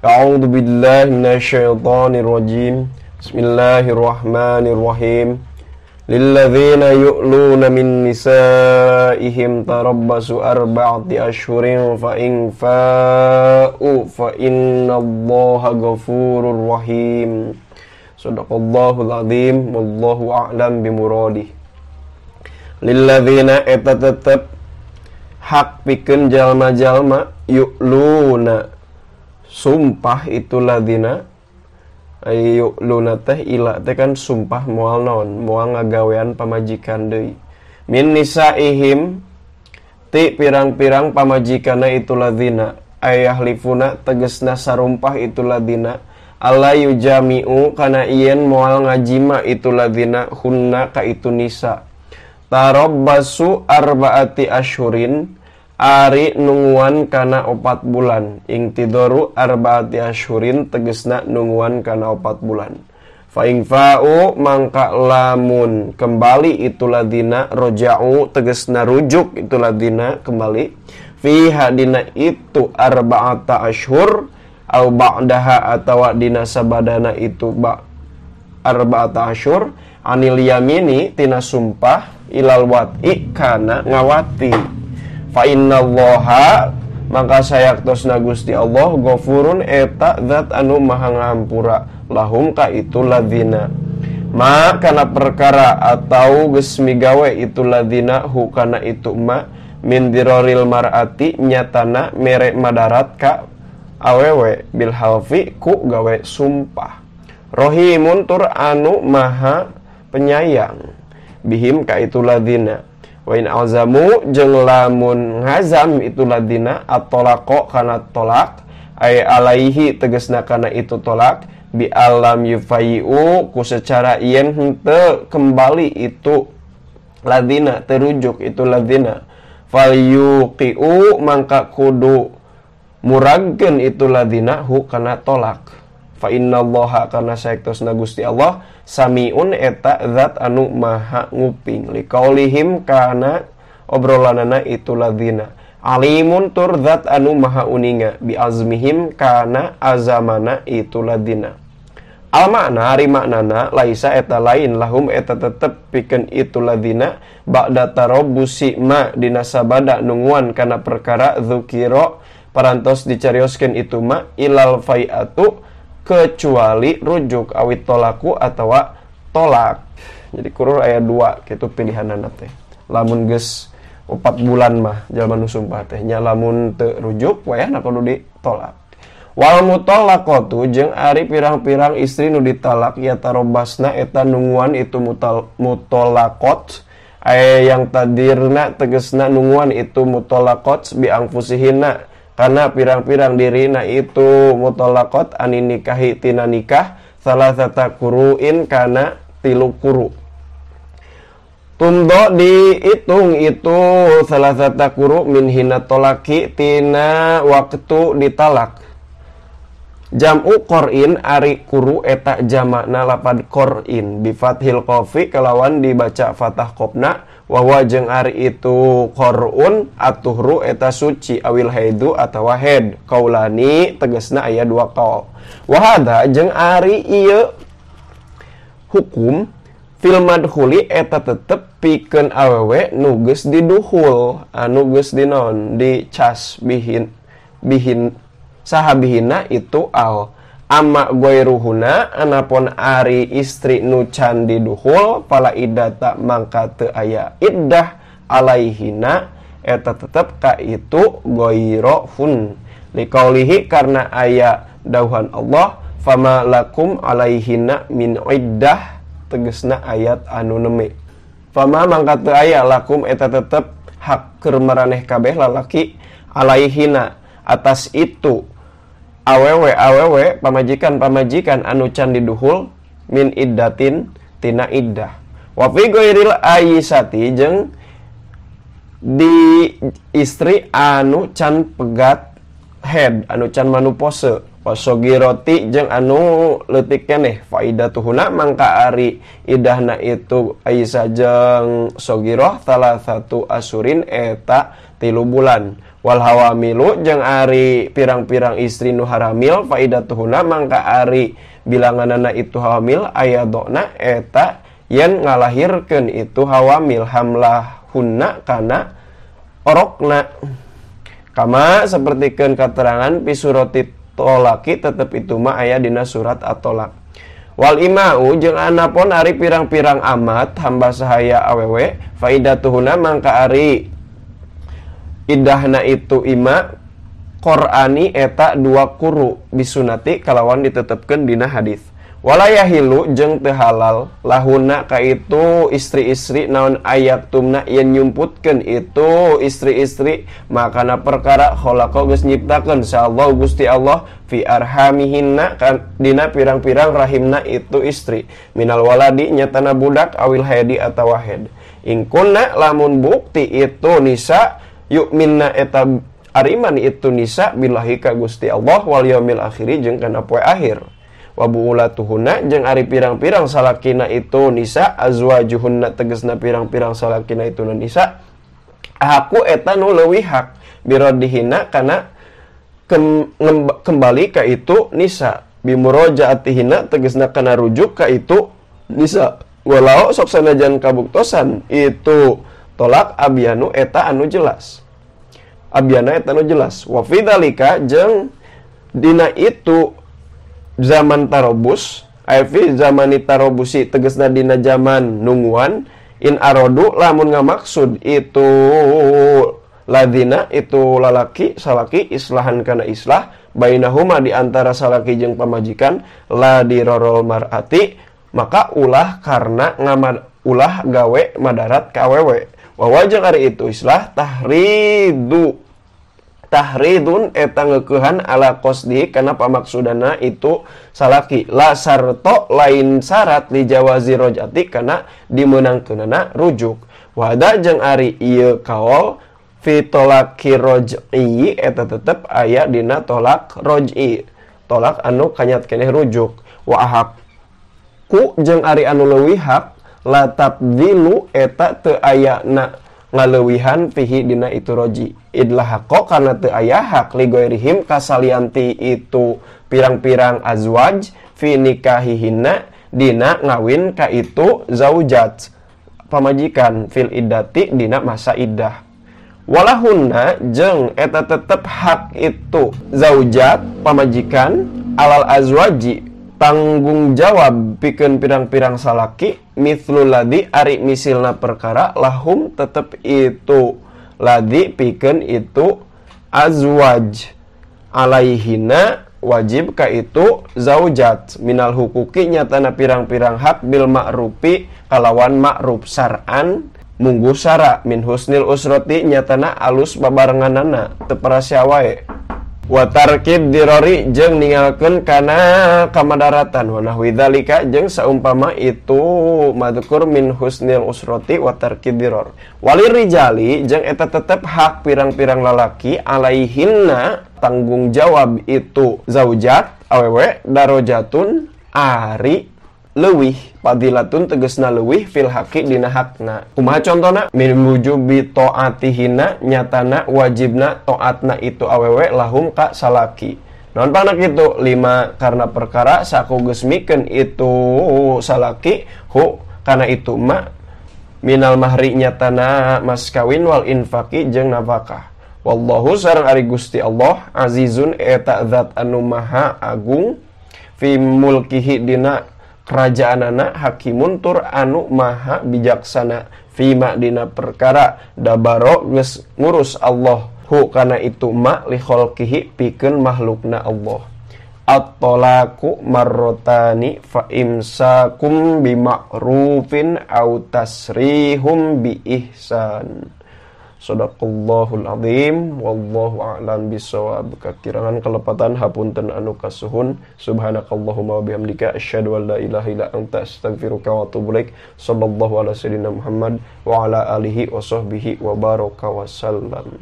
A'udzu billahi minasyaitonir rajim. Bismillahirrahmanirrahim. Lilladzina yu'luna min nisaihim tarabbasu arba'ati ashhurin fa in fa'u fa innallaha ghafurur rahim. Shadaqallahul azim. Wallahu a'lam bimuradih. Lilladzina eta tetep hak pikeun jalma-jalma yu'luna sumpah itu ladina yu'luna teh ila teh kan sumpah moal naon moal ngagawean pamajikan deui min nisaihim ti pirang-pirang pamajikanna itu ladina ayahlifuna tegesna sarumpah itu ladina alla yujami'u kana ieun moal ngajima itu ladina hunna ka itu nisa tarabbasu arba'ati asyhurin ari nungguan kana 4 bulan ingtidoru arba'ati asyhurin tegesna nungguan kana 4 bulan fa in fa'u mangka lamun kembali itu ladina roja'u tegesna rujuk itu ladina kembali fi hadina itu arba'ata asyhur au ba'daha atawa dina sabadana itu arba'ata asyhur anil yamini tina sumpah ilal wat'i kana ngawati fa innallaha maka sayaktosna Gusti Allah ghafurun eta zat anu maha ngahampura lahum ka itu ladina ma kana perkara atau geus migawe itu ladina hu kana itu ma min diroril mar'ati nyatana mere madarat ka awewe bil halfi ku gawe sumpah rohimun tur anu maha penyayang bihim ka itu ladina wa in azamu jeung lamun ngazam itu ladina at-talaqo kana tolak ay alaihi tegasna kana itu tolak bi alam yufayu ku secara yen henteu kembali itu ladina terujuk itu ladina fal yuqiu mangka kudu muragkeun itu ladina hu kana tolak fa innallaha kana saektosna Gusti Allah samiun eta zat anu maha nguping liqaulihim kana obrolanana itu ladina alimun tur zat anu maha uninga bi azmihim kana azamana itu ladina al makna ari maknana laisa eta lain lahum eta tetep pikeun itu ladina ba'da tarabbusi ma dina sabada nungguan kana perkara dzukira parantos dicarioskeun itu ma ilal fai'atu kecuali rujuk awit tolaku atau tolak. Jadi kurur ayat 2 kitu pilihanana teh. Lamun geus 4 bulan mah jalma nu sumpah teh nya lamun teu rujuk wayahna kudu ditolak. Wal mutallaqatu jeung ari pirang-pirang istri nu ditalak ya tarobasna eta nungguan itu mutallaqat aya yang tadirna tegesna nungguan itu mutallaqat bi angfusihinna karena pirang-pirang dirina itu mutallaqat anin nikahi tina nikah salasata kuruin kana 3 kuru. Tundo dihitung itu salasata kuru min hina tolaki tina waktu ditalak. Jam'u qur'in ari kuru eta jamakna lapad qur'in bi fathil qafi kalawan dibaca fathah qofna wa huwa jeung ari itu qur'un atuhru eta suci awil haidu atawa haid qaulani tegasna aya 2 qaul wa hadza jeung ari ieu hukum fil madkhuli eta tetep pikeun awewe nu geus diduhul anu geus dinaon dicas bihin sahabihina itu al amma goiruhuna anapun ari istri nu can diduhul pala iddata mangka teu aya iddah alaihina eta tetep ka itu goirohun liqaulihi karena aya dauhan Allah fama lakum alaihina min iddah tegesna ayat anu neme fama mangka teu aya lakum eta tetep hak keur maraneh kabeh lalaki alaihina atas itu awewe pamajikan anu can diduhul min iddatin tina iddah wa fi ghairil aisati jeung di istri anu can pegat head anu can manupose wasogiroti jeung anu leutik keneh faidatuhuna mangka ari idahna itu Aisyah jeung sogiroh salah satu asurin eta 3 bulan Wal hawamilu jeung ari pirang-pirang istri nu haramil faidatuhuna mangka ari bilanganana itu hawamil ayadona eta yen ngalahirkeun itu hawamil hamlahunna kana orokna. Kama sapertikeun katerangan pisurati tolaki tetep itu mah aya dina surat at-tolak. Wal imau jeung anapun ari pirang-pirang amat hamba sahaya awewe faidatuhuna mangka ari idahna itu ima Qur'ani eta 2 quru bisunati kalawan ditetepkeun dina hadis. Wala yahilu jeung teu halal lahuna ka itu istri-istri naon ayatumna yen nyumputkeun itu istri-istri makana perkara khalaqa geus nyiptakeun saallah Gusti Allah fi arhamihinna kan dina pirang-pirang rahimna itu istri minal waladi nyatana budak awil haidi atawa haid. Ingkunna lamun bukti itu nisa yuk minna eta ariman itu nisa billahi ka Gusti Allah wal yaumil akhiri jeung kana poe akhir. Wa buulatuhunna jeung ari pirang-pirang salakina itu nisa azwajuhunna tegasna pirang-pirang salakina itu nisa aku eta nu leuwih hak biradihina kana kembali ka itu nisa bimurajaatihina tegasna kana rujuk ka itu nisa walau sok sanajan kabuktosan itu tolak abyanu eta anu jelas. Abyana eta anu jelas. Wa fidzalika jeung dina itu zaman tarobus, fi zamani tarobusi tegasna dina zaman nungguan in arodu lamun ngamaksud itu ladina itu lalaki salaki islahan kana islah bainahuma di antara salaki jeung pamajikan la dirorol mar'ati maka ulah karena ulah gawe madarat ka awewe. Wa wajah ari itu islah tahridun eta ngeukehan ala qasdi kana pamaksudana itu salaki la sarto lain syarat li jawazi rojati kana dimeunangkeunana rujuk. Wada jeung ari ieu kaul fi tolaki roj'i eta tetep aya dina tolak roj'i tolak anu kanyat keneh rujuk. Wa ahaqku jeung ari anu leuwih hak la tabdilu eta teu ayana ngaleuwihan fihi dina itu roji idlahaqo kana teu aya hak li goirihim kasalianti itu pirang-pirang azwaj fi nikahihinna dina ngawin ka itu zaujat pamajikan fil iddati dina masa iddah. Walahunna jeung eta tetep hak itu zaujat pamajikan alal azwaji tanggung jawab pikeun pirang-pirang salaki mithlul ladzi ari misilna perkara lahum tetep itu ladzi pikeun itu azwaj alaihina wajib ka itu zaujat minal hukuki nyatana pirang-pirang hak bil ma'rufi kalawan ma'ruf sar'an munggu sara min husnil usrati nyatana alus babarenganana teu parasya wae. Wa tarkib dirori jeung ninggalkeun kana kamadaratan wa nahwi dzalika jeung saumpama itu madzukur min husnil usrati wa tarkib diror. Walir rijali jeung eta tetep hak pirang-pirang lalaki alaihinna tanggung jawab itu zaujat awewe darajatun ari leuwih fadilatun tegasna leuwih fil haqi dina hakna. Kumaha contona min wujubi taatihina nyatana wajibna taatna itu awewe lahum ka salaki. Naon pangna kitu? 5 karena perkara saku geus mikeun itu salaki hu kana itu ma minal mahri nyatana mas kawin wal infaqi jeung nafkah. Wallahu sareng ari Gusti Allah azizun eta zat anu maha agung fi mulkihi dina kerajaanana hakimun tur anu maha bijaksana fima dina perkara dabaro geus ngurus Allah hu kana itu ma li khalqihi pikeun makhlukna Allah. At-talaqu marrotani fa imsakum bima'rufin aw tasrihum bi ihsan. Shadaqallahul azim wallahu a'lam bissawab. Kakirangan kelepatan hapunten anu kasuhun. Subhanakallahumma wa bihamdika asyhadu an la ilaha illa anta astaghfiruka wa atubu ilaik. Sallallahu ala sayyidina Muhammad wa ala alihi wa sahbihi wa baraka wa sallam.